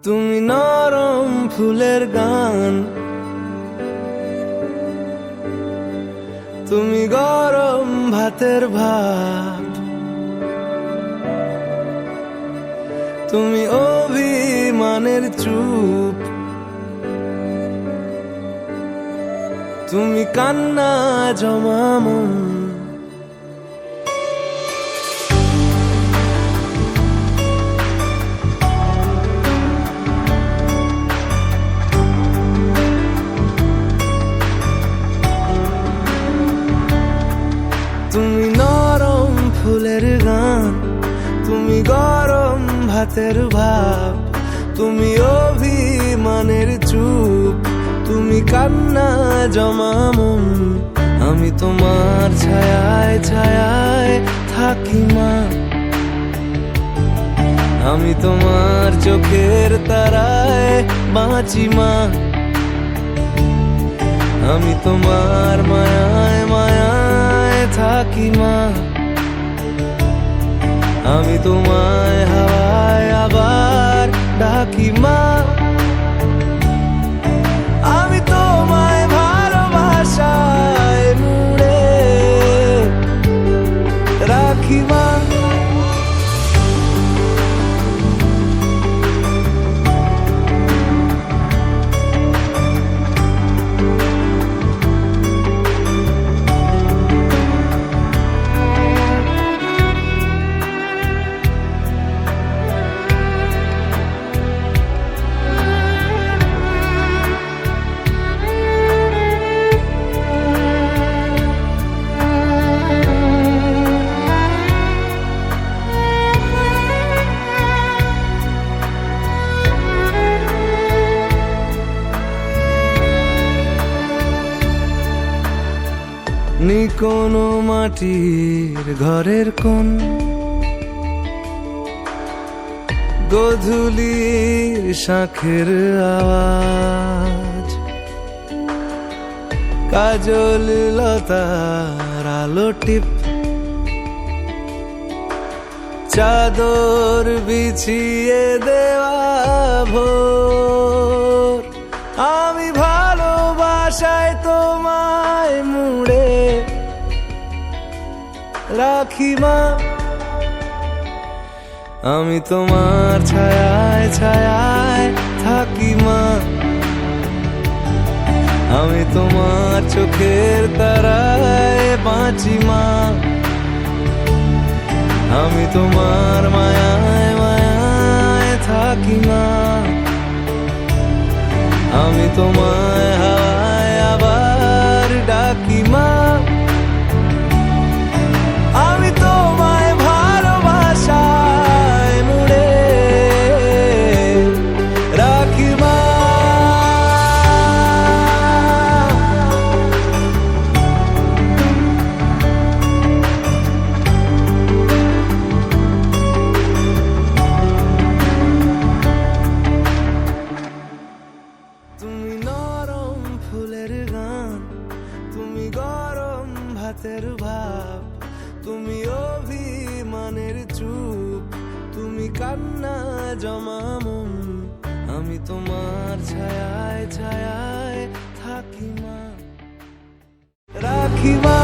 তুমি নরম ফুলের গান, তুমি গরম ভাতের ভাত, তুমি অভিমানের চুপ, তুমি কান্না জমা মন। তুমি নরম ফুলের গান, তুমি গরম ভাতের ভাব, তুমি অভিমানের চুপ, তুমি কান্না জমা মন। আমি তোমার ছায়ায় ছায়ায় থাকি মা, আমি তোমার চোখের তারায় বাঁচি মা, আমি তোমার মায়ায় মায়ায় থাকি মা, আমি তোমায় হাওয়ায় আবার ডাকি মা, আমি তোমায় ভালোবাসায় মুড়ে রাখি মা। নি কোনো মাটির ঘরের কোন গোধূলির শাঁখের আওয়াজ, কাজল লতার আলো টিপ, চাদর বিছিয়ে দেওয়া ভোর, আমি ভালোবাসায় তোমায় মুড়ে রাখি মা, আমি তোমার ছায়ায় ছায়ায় থাকি মা, আমি তোমার চোখের তারায় বাঁচি মা, আমি তোমার মায়ায় মায়ায় থাকি মা, আমি তোমায় হাওয়ায় আবার ডাকি মা, আমি তোমায় ভালোবাসায় মুড়ে রাখি মা। তুমি নরম ফুলের গান, তুমি গরম ভাতের ভাব, তুমি অভিমানের চুপ, তুমি কান্না জমা মন, আমি তোমার ছায়ায় ছায়ায় থাকি মা, রাখি মা।